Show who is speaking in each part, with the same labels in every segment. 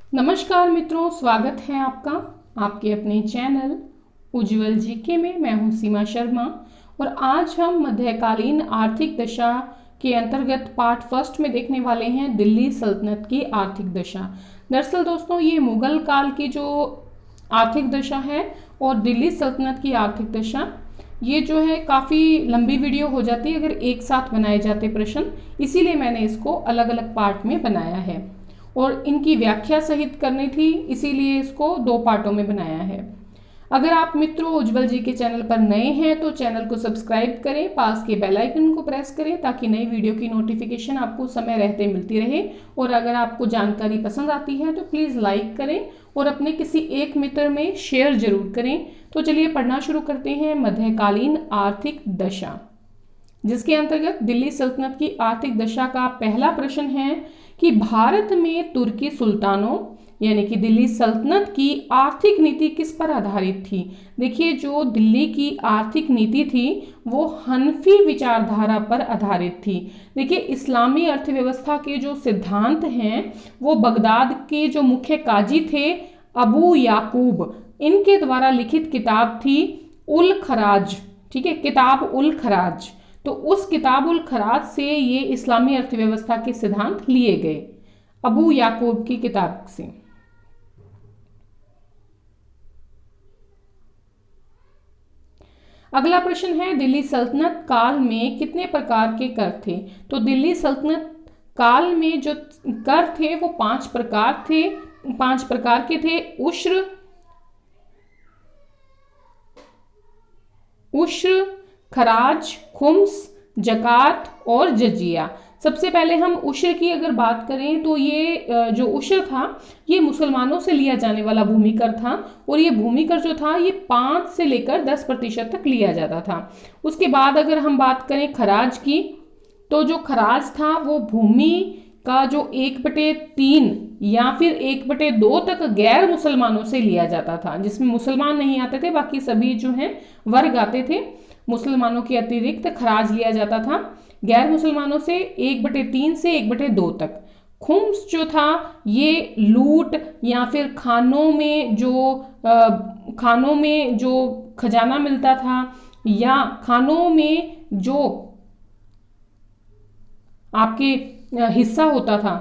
Speaker 1: नमस्कार मित्रों, स्वागत है आपका आपके अपने चैनल उज्ज्वल जीके में। मैं हूं सीमा शर्मा और आज हम मध्यकालीन आर्थिक दशा के अंतर्गत पार्ट फर्स्ट में देखने वाले हैं दिल्ली सल्तनत की आर्थिक दशा। दरअसल दोस्तों, ये मुगल काल की जो आर्थिक दशा है और दिल्ली सल्तनत की आर्थिक दशा, ये जो है काफ़ी लंबी वीडियो हो जाती है अगर एक साथ बनाए जाते प्रश्न, इसीलिए मैंने इसको अलग अलग पार्ट में बनाया है और इनकी व्याख्या सहित करनी थी, इसीलिए इसको 2 पार्टों में बनाया है। अगर आप मित्रों उज्ज्वल जी के चैनल पर नए हैं तो चैनल को सब्सक्राइब करें, पास के बेल आइकन को प्रेस करें ताकि नई वीडियो की नोटिफिकेशन आपको समय रहते मिलती रहे। और अगर आपको जानकारी पसंद आती है तो प्लीज़ लाइक करें और अपने किसी एक मित्र में शेयर जरूर करें। तो चलिए पढ़ना शुरू करते हैं मध्यकालीन आर्थिक दशा, जिसके अंतर्गत दिल्ली सल्तनत की आर्थिक दशा का पहला प्रश्न है कि भारत में तुर्की सुल्तानों यानी कि दिल्ली सल्तनत की आर्थिक नीति किस पर आधारित थी। देखिए, जो दिल्ली की आर्थिक नीति थी वो हनफी विचारधारा पर आधारित थी। देखिए, इस्लामी अर्थव्यवस्था के जो सिद्धांत हैं वो बगदाद के जो मुख्य काजी थे अबू याकूब, इनके द्वारा लिखित किताब थी उल खराज। ठीक है, किताब उल खराज। तो उस किताब उल खराज से ये इस्लामी अर्थव्यवस्था के सिद्धांत लिए गए, अबू याकूब की किताब से। अगला प्रश्न है, दिल्ली सल्तनत काल में कितने प्रकार के कर थे। तो दिल्ली सल्तनत काल में जो कर थे वो 5 प्रकार के थे। उश्र, खराज, खुम्स, जकात और जजिया। सबसे पहले हम उश्र की अगर बात करें तो ये जो उश्र था ये मुसलमानों से लिया जाने वाला भूमि कर था और ये भूमि कर जो था ये 5 से लेकर 10% तक लिया जाता था। उसके बाद अगर हम बात करें खराज की, तो जो खराज था वो भूमि का जो 1/3 या फिर 1/2 तक गैर मुसलमानों से लिया जाता था, जिसमें मुसलमान नहीं आते थे, बाकी सभी जो हैं वर्ग आते थे। मुसलमानों के अतिरिक्त खराज लिया जाता था गैर मुसलमानों से 1/3 से 1/2 तक। खुम्स जो था ये लूट या फिर खानों में जो खजाना मिलता था या खानों में जो आपके हिस्सा होता था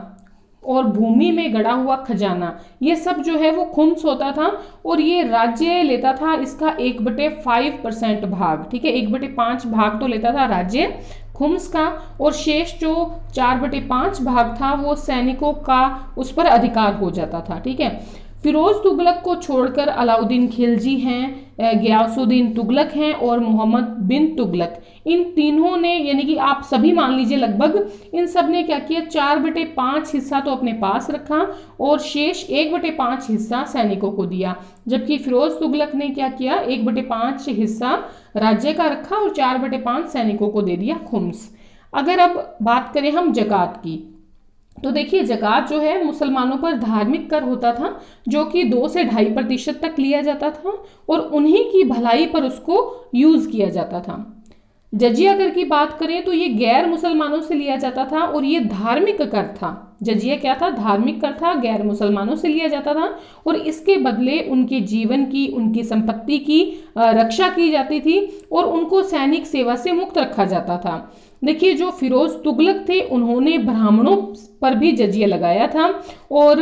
Speaker 1: और भूमि में गड़ा हुआ खजाना, ये सब जो है वो खुम्स होता था और ये राज्य लेता था इसका 1/5% भाग। ठीक है, 1/5 भाग तो लेता था राज्य खुम्स का और शेष जो 4/5 भाग था वो सैनिकों का उस पर अधिकार हो जाता था। ठीक है, फिरोज तुगलक को छोड़कर अलाउद्दीन खिलजी हैं, गियासुद्दीन तुगलक हैं और मोहम्मद बिन तुगलक, इन तीनों ने यानी कि आप सभी मान लीजिए लगभग इन सब ने क्या किया, 4/5 हिस्सा तो अपने पास रखा और शेष 1/5 हिस्सा सैनिकों को दिया। जबकि फिरोज तुगलक ने क्या किया, 1/5 हिस्सा राज्य का रखा और 4/5 सैनिकों को दे दिया खुम्स। अगर अब बात करें हम जकात की, तो देखिए जकात जो है मुसलमानों पर धार्मिक कर होता था जो कि 2 से 2.5% तक लिया जाता था और उन्हीं की भलाई पर उसको यूज किया जाता था। जजिया कर की बात करें तो ये गैर मुसलमानों से लिया जाता था और ये धार्मिक कर था। जजिया क्या था, धार्मिक कर था, गैर मुसलमानों से लिया जाता था और इसके बदले उनके जीवन की, उनकी संपत्ति की रक्षा की जाती थी और उनको सैनिक सेवा से मुक्त रखा जाता था। देखिए, जो फिरोज तुगलक थे उन्होंने ब्राह्मणों पर भी जजिया लगाया था और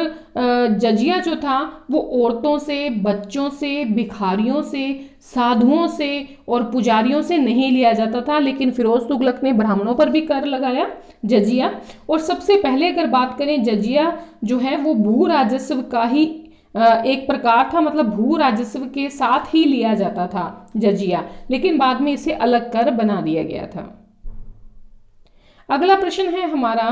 Speaker 1: जजिया जो था वो औरतों से, बच्चों से, भिखारियों से, साधुओं से और पुजारियों से नहीं लिया जाता था, लेकिन फिरोज तुगलक ने ब्राह्मणों पर भी कर लगाया जजिया। और सबसे पहले अगर बात करें, जजिया जो है वो भू राजस्व का ही एक प्रकार था, मतलब भू राजस्व के साथ ही लिया जाता था जजिया, लेकिन बाद में इसे अलग कर बना दिया गया था। अगला प्रश्न है हमारा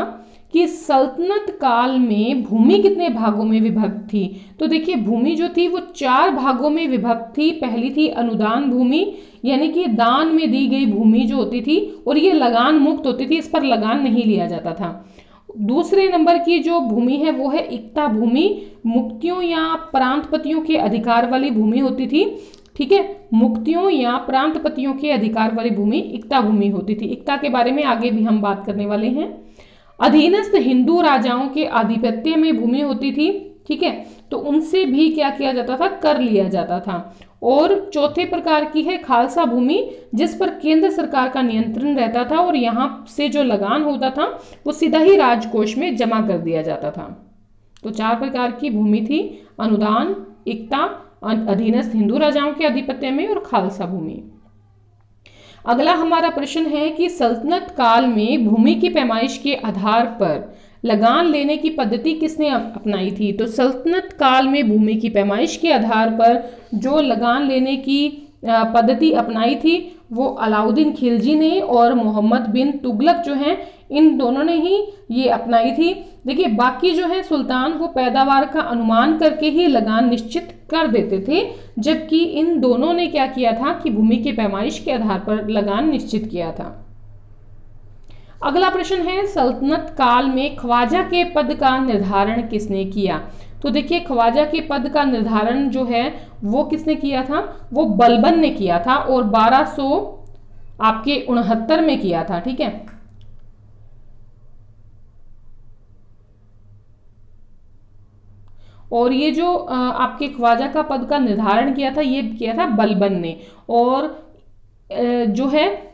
Speaker 1: कि सल्तनत काल में भूमि कितने भागों में विभक्त थी। तो देखिए, भूमि जो थी वो 4 भागों में विभक्त थी। पहली थी अनुदान भूमि, यानी कि दान में दी गई भूमि जो होती थी और ये लगान मुक्त होती थी, इस पर लगान नहीं लिया जाता था। दूसरे नंबर की जो भूमि है वो है इक्ता भूमि, मुक्तियों या प्रांतपतियों के अधिकार वाली भूमि होती थी। ठीक है, मुक्तियों या प्रांतपतियों के अधिकार वाली भूमि इक्ता भूमि होती थी। इक्ता के बारे में आगे भी हम बात करने वाले हैं। अधीनस्थ हिंदू राजाओं के आधिपत्य में भूमि होती थी। ठीक है, तो उनसे भी क्या किया जाता था, कर लिया जाता था। और चौथे प्रकार की है खालसा भूमि, जिस पर केंद्र सरकार का नियंत्रण रहता था और यहाँ से जो लगान होता था वो सीधा ही राजकोष में जमा कर दिया जाता था। तो 4 प्रकार की भूमि थी, अनुदान, इक्ता, अधीनस्थ हिंदू राजाओं के आधिपत्य में, और खालसा भूमि। अगला हमारा प्रश्न है कि सल्तनत काल में भूमि की पैमाइश के आधार पर लगान लेने की पद्धति किसने अपनाई थी? तो सल्तनत काल में भूमि की पैमाइश के आधार पर जो लगान लेने की पद्धति अपनाई थी वो अलाउद्दीन खिलजी ने और मोहम्मद बिन तुगलक जो हैं, इन दोनों ने ही ये अपनाई थी। देखिए बाकी जो है सुल्तान वो पैदावार का अनुमान करके ही लगान निश्चित कर देते थे, जबकि इन दोनों ने क्या किया था कि भूमि की पैमाइश के आधार पर लगान निश्चित किया था। अगला प्रश्न है सल्तनत काल में ख्वाजा के पद का निर्धारण किसने किया? तो देखिए ख्वाजा के पद का निर्धारण जो है वो किसने किया था, वो बलबन ने किया था, और 1269 में किया था। ठीक है, और ये जो आपके ख्वाजा का पद का निर्धारण किया था ये किया था बलबन ने। और जो है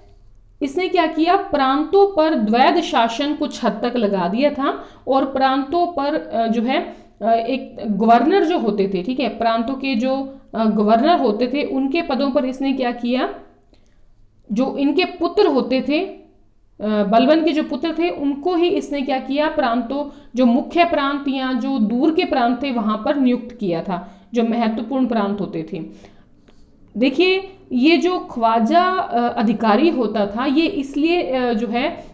Speaker 1: इसने क्या किया, प्रांतों पर द्वैध शासन कुछ हद तक लगा दिया था, और प्रांतों पर जो है एक गवर्नर जो होते थे, ठीक है, प्रांतों के जो गवर्नर होते थे उनके पदों पर इसने क्या किया, जो इनके पुत्र होते थे, बलबन के जो पुत्र थे उनको ही इसने क्या किया, प्रांतों, जो मुख्य प्रांत या जो दूर के प्रांत थे वहां पर नियुक्त किया था, जो महत्वपूर्ण प्रांत होते थे। देखिए ये जो ख्वाजा अधिकारी होता था ये इसलिए जो है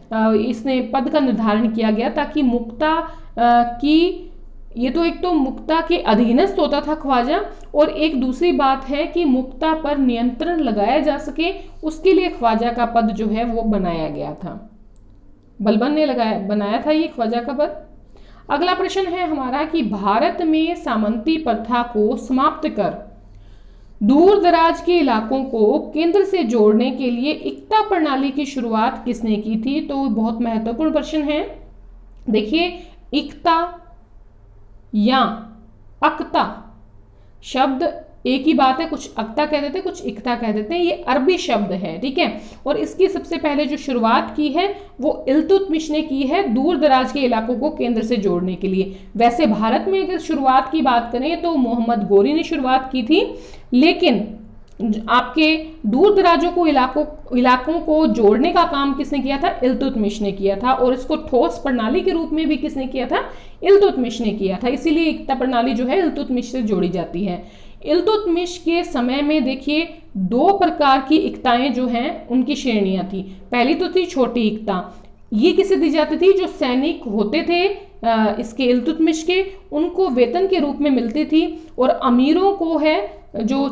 Speaker 1: इसने पद का निर्धारण किया गया ताकि मुक्ता की, ये तो एक तो मुक्ता के अधीनस्थ होता था ख्वाजा, और एक दूसरी बात है कि मुक्ता पर नियंत्रण लगाया जा सके, उसके लिए ख्वाजा का पद जो है वो बनाया गया था, बलबन ने बनाया था ये ख्वाजा का पद। अगला प्रश्न है हमारा कि भारत में सामंती प्रथा को समाप्त कर दूर दराज के इलाकों को केंद्र से जोड़ने के लिए इक्ता प्रणाली की शुरुआत किसने की थी? तो बहुत महत्वपूर्ण प्रश्न है। देखिए इक्ता या अक्ता शब्द एक ही बात है, कुछ अक्ता कह देते हैं कुछ इक्ता कह देते हैं, ये अरबी शब्द है। ठीक है, और इसकी सबसे पहले जो शुरुआत की है वो इल्तुतमिश ने की है दूर दराज के इलाकों को केंद्र से जोड़ने के लिए। वैसे भारत में अगर शुरुआत की बात करें तो मोहम्मद गोरी ने शुरुआत की थी, लेकिन आपके दूर दराजों को इलाकों को जोड़ने का काम किसने किया था, इल्तुतमिश ने किया था, और इसको ठोस प्रणाली के रूप में भी किसने किया था, इल्तुतमिश ने किया था। इसीलिए इक्ता प्रणाली जो है इल्तुतमिश से जोड़ी जाती है। इल्तुतमिश के समय में देखिए 2 प्रकार की इक्ताएं जो हैं उनकी श्रेणियां थी। पहली तो थी छोटी इक्ता, ये किसे दी जाती थी, जो सैनिक होते थे इसके इल्तुतमिश के, उनको वेतन के रूप में मिलती थी, और अमीरों को है जो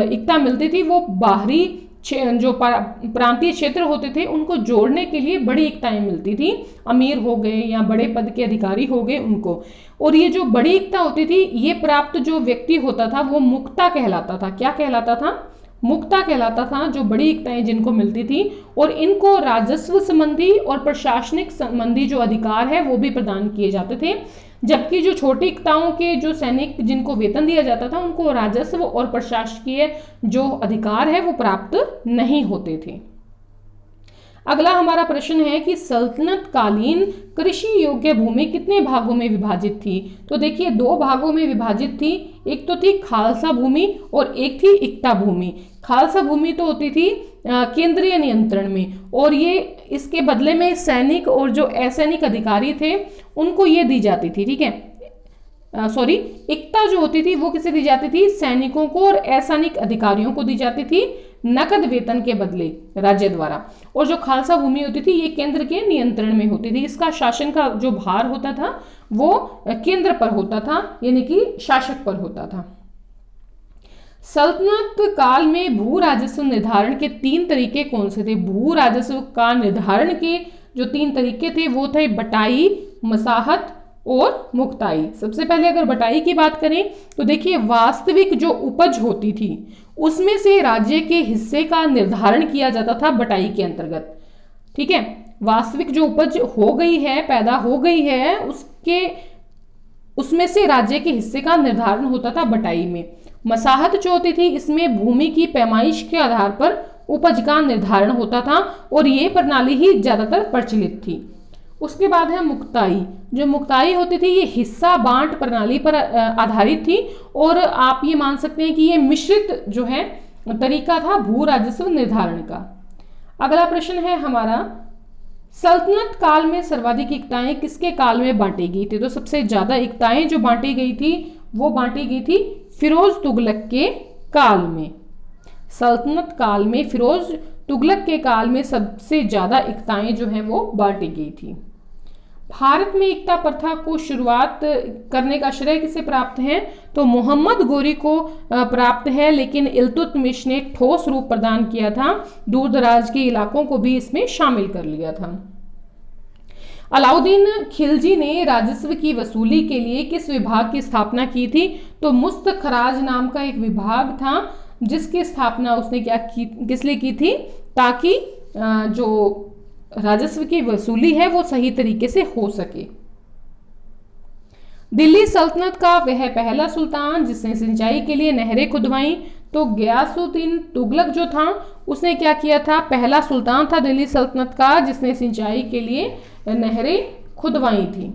Speaker 1: इक्ता मिलती थी वो बाहरी जो प्रांतीय क्षेत्र होते थे उनको जोड़ने के लिए बड़ी इक्ताएं मिलती थी, अमीर हो गए या बड़े पद के अधिकारी हो गए उनको। और ये जो बड़ी इक्ता होती थी ये प्राप्त जो व्यक्ति होता था वो मुक्ता कहलाता था। क्या कहलाता था, मुक्ता कहलाता था, जो बड़ी इक्ताएं जिनको मिलती थी, और इनको राजस्व संबंधी और प्रशासनिक संबंधी जो अधिकार है वो भी प्रदान किए जाते थे, जबकि जो छोटी इक्ताओं के जो सैनिक जिनको वेतन दिया जाता था उनको राजस्व और प्रशासकीय जो अधिकार है वो प्राप्त नहीं होते थे। अगला हमारा प्रश्न है कि सल्तनत कालीन कृषि योग्य भूमि कितने भागों में विभाजित थी? तो देखिए 2 भागों में विभाजित थी, एक तो थी खालसा भूमि और एक थी इक्ता भूमि। खालसा भूमि तो होती थी केंद्रीय नियंत्रण में, और ये इसके बदले में सैनिक और जो असैनिक अधिकारी थे उनको ये दी जाती थी। ठीक है, सॉरी, इक्ता जो होती थी वो किसे दी जाती थी, सैनिकों को और असैनिक अधिकारियों को दी जाती थी नकद वेतन के बदले राज्य द्वारा। और जो खालसा भूमि होती थी ये केंद्र के नियंत्रण में होती थी, इसका शासन का जो भार होता था वो केंद्र पर होता था, यानी कि शासक पर होता था। सल्तनत काल में भू राजस्व निर्धारण के 3 तरीके कौन से थे? भू राजस्व का निर्धारण के जो 3 तरीके थे वो थे बटाई, मसाहत और मुक्ताई। सबसे पहले अगर बटाई की बात करें तो देखिए वास्तविक जो उपज होती थी उसमें से राज्य के हिस्से का निर्धारण किया जाता था बटाई के अंतर्गत। ठीक है, वास्तविक जो उपज हो गई है, पैदा हो गई है, उसके उसमें से राज्य के हिस्से का निर्धारण होता था बटाई में। मसाहत जो होती थी, इसमें भूमि की पैमाइश के आधार पर उपज का निर्धारण होता था और ये प्रणाली ही ज्यादातर प्रचलित थी। उसके बाद है मुक्ताई। जो मुक्ताई होती थी, ये हिस्सा बांट प्रणाली पर आधारित थी और आप ये मान सकते हैं कि ये मिश्रित जो है तरीका था भू राजस्व निर्धारण का। अगला प्रश्न है हमारा, सल्तनत काल में सर्वाधिक इकाइयां किसके काल में बांटी गई थी? तो सबसे ज्यादा इकाइयां जो बांटी गई थी वो बांटी गई थी फिरोज तुगलक के काल में। सल्तनत काल में फिरोज तुगलक के काल में सबसे ज्यादा इकाइयां जो है वो बांटी गई थी। भारत में एकता प्रथा को शुरुआत करने का श्रेय किसे प्राप्त है? तो मोहम्मद गोरी को प्राप्त है, लेकिन इल्तुतमिश ने ठोस रूप प्रदान किया था, दूर दराज के इलाकों को भी इसमें शामिल कर लिया था। अलाउद्दीन खिलजी ने राजस्व की वसूली के लिए किस विभाग की स्थापना की थी? तो मुस्तखराज नाम का एक विभाग था जिसकी स्थापना उसने किस लिए की थी? ताकि जो राजस्व की वसूली है वो सही तरीके से हो सके। दिल्ली सल्तनत का वह पहला सुल्तान जिसने सिंचाई के लिए नहरें खुदवाई? तो गयासुद्दीन तुगलक जो था उसने क्या किया था? पहला सुल्तान था दिल्ली सल्तनत का जिसने सिंचाई के लिए नहरें खुदवाई थी।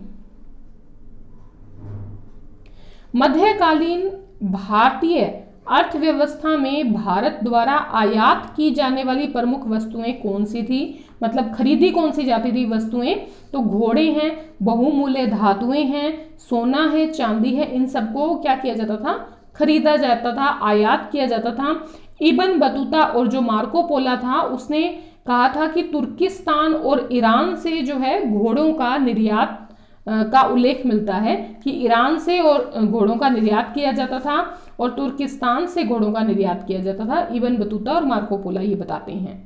Speaker 1: मध्यकालीन भारतीय अर्थव्यवस्था में भारत द्वारा आयात की जाने वाली प्रमुख वस्तुएं कौन सी थी? मतलब खरीदी कौन सी जाती थी वस्तुएं? तो घोड़े हैं, बहुमूल्य धातुएं हैं, सोना है, चांदी है, इन सबको क्या किया जाता था? खरीदा जाता था, आयात किया जाता था। इब्न बतूता और जो मार्को पोला था उसने कहा था कि तुर्किस्तान और ईरान से जो है घोड़ों का निर्यात का उल्लेख मिलता है कि ईरान से और घोड़ों का निर्यात किया जाता था और तुर्किस्तान से घोड़ों का निर्यात किया जाता था। इब्न बतूता और मार्को पोला ये बताते हैं।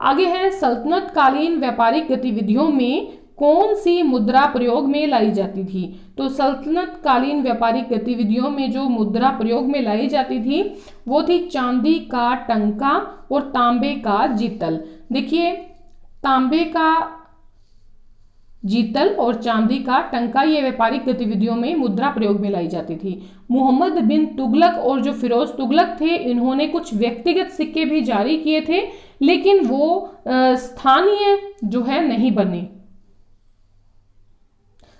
Speaker 1: आगे है, सल्तनत कालीन व्यापारिक गतिविधियों में कौन सी मुद्रा प्रयोग में लाई जाती थी? तो सल्तनत कालीन व्यापारिक गतिविधियों में जो मुद्रा प्रयोग में लाई जाती थी वो थी चांदी का टंका और तांबे का जीतल। देखिए, तांबे का जीतल और चांदी का टंका ये व्यापारिक गतिविधियों में मुद्रा प्रयोग में लाई जाती थी। मोहम्मद बिन तुगलक और जो फिरोज तुगलक थे इन्होंने कुछ व्यक्तिगत सिक्के भी जारी किए थे, लेकिन वो स्थानीय जो है नहीं बने,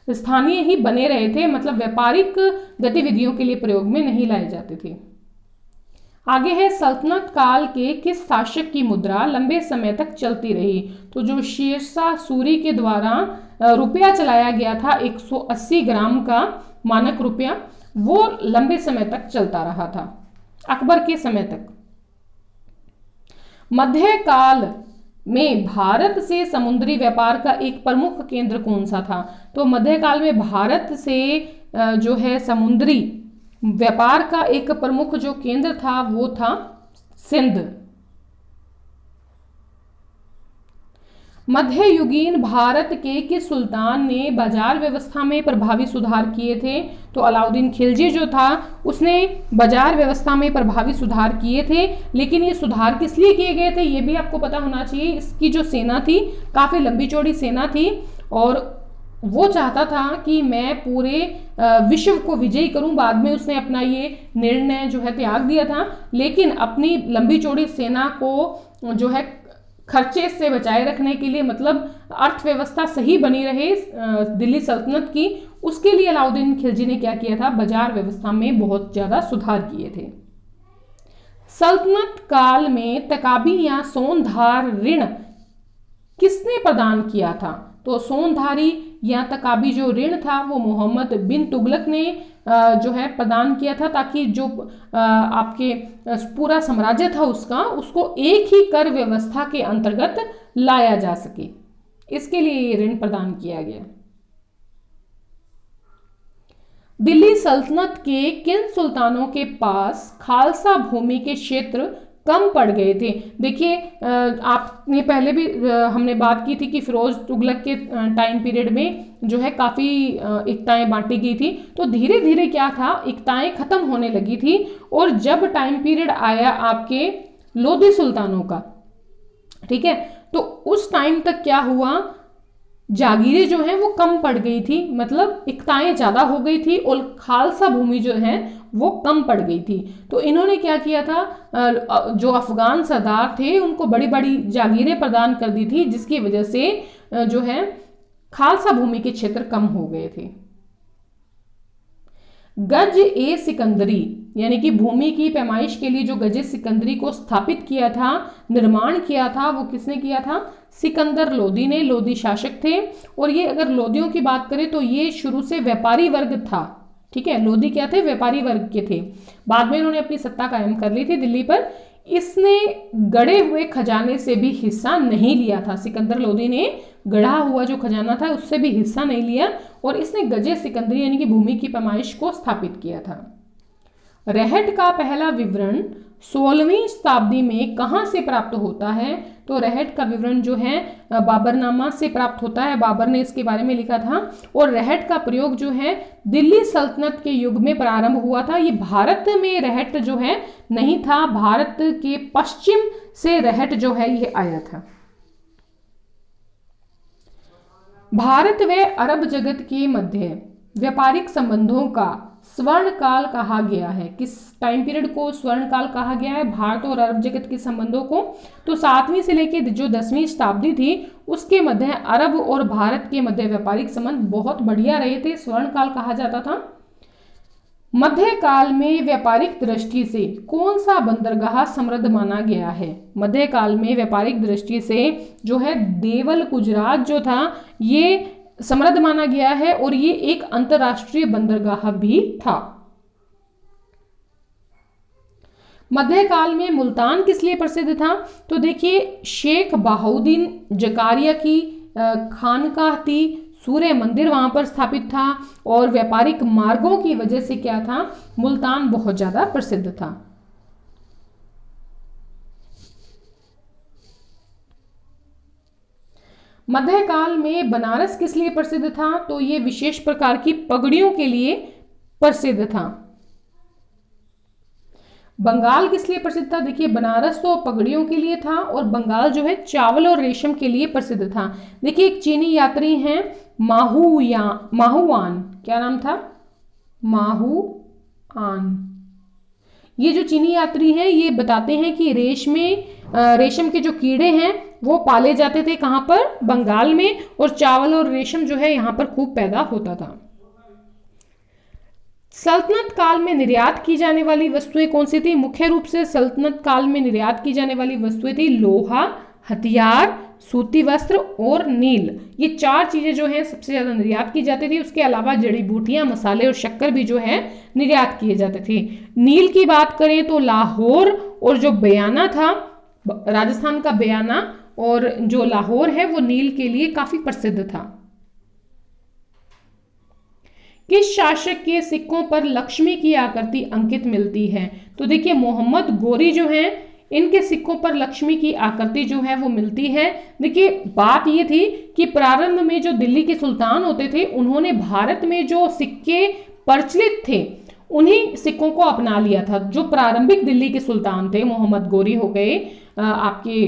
Speaker 1: स्थानीय ही बने रहे थे, मतलब व्यापारिक गतिविधियों के लिए प्रयोग में नहीं लाए जाते थे। आगे है, सल्तनत काल के किस शासक की मुद्रा लंबे समय तक चलती रही? तो जो शेरशाह सूरी के द्वारा रुपया चलाया गया था 180 ग्राम का मानक रुपया, वो लंबे समय तक चलता रहा था, अकबर के समय तक। मध्यकाल में भारत से समुद्री व्यापार का एक प्रमुख केंद्र कौन सा था? तो मध्यकाल में भारत से जो है समुद्री व्यापार का एक प्रमुख जो केंद्र था वो था सिंध। मध्ययुगीन भारत के किस सुल्तान ने बाजार व्यवस्था में प्रभावी सुधार किए थे? तो अलाउद्दीन खिलजी जो था उसने बाजार व्यवस्था में प्रभावी सुधार किए थे, लेकिन ये सुधार किस लिए किए गए थे ये भी आपको पता होना चाहिए। इसकी जो सेना थी काफ़ी लंबी चौड़ी सेना थी और वो चाहता था कि मैं पूरे विश्व को विजयी करूं। बाद में उसने अपना ये निर्णय जो है त्याग दिया था, लेकिन अपनी लंबी चौड़ी सेना को जो है खर्चे से बचाए रखने के लिए, मतलब अर्थव्यवस्था सही बनी रहे दिल्ली सल्तनत की, उसके लिए अलाउद्दीन खिलजी ने क्या किया था? बाजार व्यवस्था में बहुत ज़्यादा सुधार किए थे। सल्तनत काल में तकाबी या सोनधार ऋण किसने प्रदान किया था? तो सोनधारी या तकाबी जो ऋण था वो मोहम्मद बिन तुगलक ने जो है प्रदान किया था, ताकि जो आपके पूरा साम्राज्य था उसको एक ही कर व्यवस्था के अंतर्गत लाया जा सके, इसके लिए ये ऋण प्रदान किया गया। दिल्ली सल्तनत के किन सुल्तानों के पास खालसा भूमि के क्षेत्र कम पड़ गए थे? देखिए, आपने पहले भी हमने बात की थी कि फिरोज तुगलक के टाइम पीरियड में जो है काफ़ी एकताएं बांटी गई थी, तो धीरे धीरे क्या था, एकताएं खत्म होने लगी थी। और जब टाइम पीरियड आया आपके लोधी सुल्तानों का, ठीक है, तो उस टाइम तक क्या हुआ, जागीरें जो हैं वो कम पड़ गई थी, मतलब इक्ताएं ज़्यादा हो गई थी और खालसा भूमि जो है वो कम पड़ गई थी। तो इन्होंने क्या किया था, जो अफगान सरदार थे उनको बड़ी बड़ी जागीरें प्रदान कर दी थी, जिसकी वजह से जो है खालसा भूमि के क्षेत्र कम हो गए थे। गज ए सिकंदरी यानी कि भूमि की पैमाइश के लिए जो गज ए सिकंदरी को स्थापित किया था, निर्माण किया था, वो किसने किया था? सिकंदर लोदी ने। लोदी शासक थे। और ये अगर लोदियों की बात करें तो ये शुरू से व्यापारी वर्ग था। ठीक है, लोदी क्या थे? व्यापारी वर्ग के थे। बाद में इन्होंने अपनी सत्ता कायम कर ली थी दिल्ली पर। इसने गड़े हुए खजाने से भी हिस्सा नहीं लिया था। सिकंदर लोदी ने गढ़ा हुआ जो खजाना था उससे भी हिस्सा नहीं लिया, और इसने गजे सिकंदरी यानी कि भूमि की पैमाइश को स्थापित किया था। रहट का पहला विवरण 16वीं शताब्दी में कहाँ से प्राप्त होता है? तो रहट का विवरण जो है बाबरनामा से प्राप्त होता है। बाबर ने इसके बारे में लिखा था। और रहट का प्रयोग जो है दिल्ली सल्तनत के युग में प्रारंभ हुआ था। ये भारत में रहट जो है नहीं था, भारत के पश्चिम से रहट जो है ये आया था। भारत व अरब जगत के मध्य व्यापारिक संबंधों का स्वर्ण काल कहा गया है। किस टाइम पीरियड को स्वर्ण काल कहा गया है? भारत और अरब जगत के संबंधों को। तो 7वीं से लेकर जो 10वीं शताब्दी थी उसके मध्य अरब और भारत के मध्य व्यापारिक संबंध बहुत बढ़िया रहे थे, स्वर्ण काल कहा जाता था। मध्यकाल में व्यापारिक दृष्टि से कौन सा बंदरगाह समृद्ध माना गया है? मध्यकाल में व्यापारिक दृष्टि से जो है देवल गुजरात जो था ये समृद्ध माना गया है, और ये एक अंतरराष्ट्रीय बंदरगाह भी था। मध्यकाल में मुल्तान किस लिए प्रसिद्ध था? तो देखिए, शेख बहाउद्दीन जकारिया की खानकाह थी, सूर्य मंदिर वहां पर स्थापित था, और व्यापारिक मार्गों की वजह से क्या था? मुल्तान बहुत ज्यादा प्रसिद्ध था। मध्यकाल में बनारस किस लिए प्रसिद्ध था? तो ये विशेष प्रकार की पगड़ियों के लिए प्रसिद्ध था। बंगाल किस लिए प्रसिद्ध था? देखिए, बनारस तो पगड़ियों के लिए था, और बंगाल जो है चावल और रेशम के लिए प्रसिद्ध था। देखिए, एक चीनी यात्री हैं माहुआन, क्या नाम था? माहुआन। ये जो चीनी यात्री हैं ये बताते हैं कि रेशम के जो कीड़े हैं वो पाले जाते थे कहाँ पर? बंगाल में, और चावल और रेशम जो है यहाँ पर खूब पैदा होता था। सल्तनत काल में निर्यात की जाने वाली वस्तुएं कौन सी थी? मुख्य रूप से सल्तनत काल में निर्यात की जाने वाली वस्तुएं थी लोहा, हथियार, सूती वस्त्र और नील। ये 4 चीजें जो हैं सबसे ज्यादा निर्यात की जाती थी। उसके अलावा जड़ी बूटियां, मसाले और शक्कर भी जो है निर्यात किए जाते थे। नील की बात करें तो लाहौर और जो बयाना था, राजस्थान का बयाना और जो लाहौर है वो नील के लिए काफी प्रसिद्ध था। किस शासक के सिक्कों पर लक्ष्मी की आकृति अंकित मिलती है? तो देखिए, मोहम्मद गोरी जो हैं इनके सिक्कों पर लक्ष्मी की आकृति जो है वो मिलती है। देखिए, बात ये थी कि प्रारंभ में जो दिल्ली के सुल्तान होते थे उन्होंने भारत में जो सिक्के प्रचलित थे उन्हीं सिक्कों को अपना लिया था। जो प्रारंभिक दिल्ली के सुल्तान थे, मोहम्मद गोरी हो गए, आपके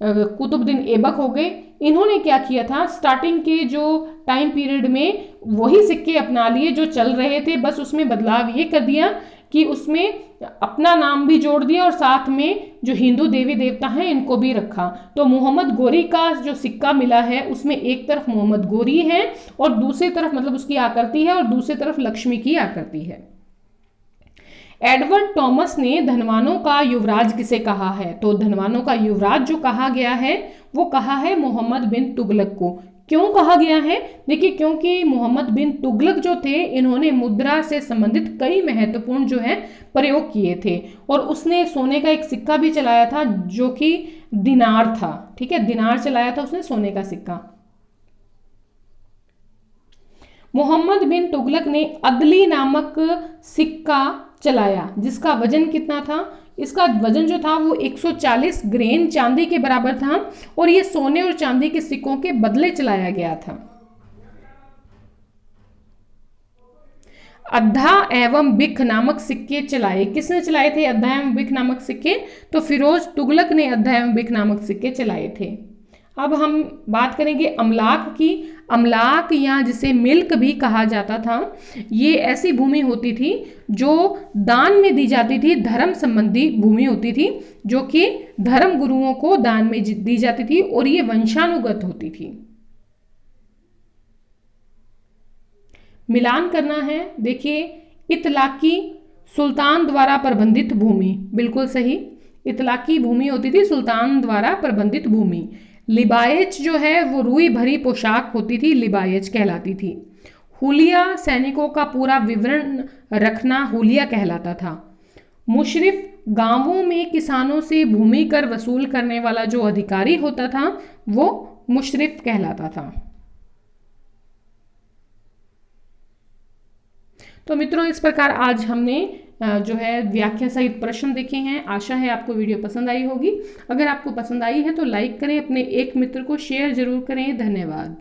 Speaker 1: कुतुबुद्दीन ऐबक हो गए, इन्होंने क्या किया था, स्टार्टिंग के जो टाइम पीरियड में वही सिक्के अपना लिए जो चल रहे थे, बस उसमें बदलाव ये कर दिया कि उसमें अपना नाम भी जोड़ दिया और साथ में जो हिंदू देवी देवता हैं इनको भी रखा। तो मोहम्मद गोरी का जो सिक्का मिला है उसमें एक तरफ मोहम्मद गोरी है और दूसरी तरफ मतलब उसकी आकृति है और दूसरी तरफ लक्ष्मी की आकृति है। एडवर्ड टॉमस ने धनवानों का युवराज किसे कहा है? तो धनवानों का युवराज जो कहा गया है वो कहा है मोहम्मद बिन तुगलक को। क्यों कहा गया है? देखिए, क्योंकि मोहम्मद बिन तुगलक जो थे इन्होंने मुद्रा से संबंधित कई महत्वपूर्ण जो है प्रयोग किए थे, और उसने सोने का एक सिक्का भी चलाया था जो कि दिनार था। ठीक है, दिनार चलाया था उसने, सोने का सिक्का। मोहम्मद बिन तुगलक ने अदली नामक सिक्का चलाया जिसका वजन कितना था? इसका वजन जो था वो 140 ग्रेन चांदी के बराबर था, और ये सोने और चांदी के सिक्कों के बदले चलाया गया था। अद्धा एवं बिख नामक सिक्के चलाए। किसने चलाए थे अद्धा एवं बिख नामक सिक्के? तो फिरोज तुगलक ने अद्धा एवं बिख नामक सिक्के चलाए थे। अब हम बात करेंगे अमलाक की। अमलाक या जिसे मिल्क भी कहा जाता था, ये ऐसी भूमि होती थी जो दान में दी जाती थी, धर्म संबंधी भूमि होती थी जो कि धर्म गुरुओं को दान में दी जाती थी और ये वंशानुगत होती थी। मिलान करना है, देखिए इतलाकी सुल्तान द्वारा प्रबंधित भूमि, बिल्कुल सही। इतलाकी भूमि होती थी सुल्तान द्वारा प्रबंधित भूमि। लिबायच जो है वो रुई भरी पोशाक होती थी, लिबायच कहलाती थी। हुलिया सैनिकों का पूरा विवरण रखना हुलिया कहलाता था। मुशरिफ गांवों में किसानों से भूमि कर वसूल करने वाला जो अधिकारी होता था वो मुशरिफ कहलाता था। तो मित्रों, इस प्रकार आज हमने जो है व्याख्या सहित प्रश्न देखे हैं। आशा है आपको वीडियो पसंद आई होगी। अगर आपको पसंद आई है तो लाइक करें, अपने एक मित्र को शेयर जरूर करें। धन्यवाद।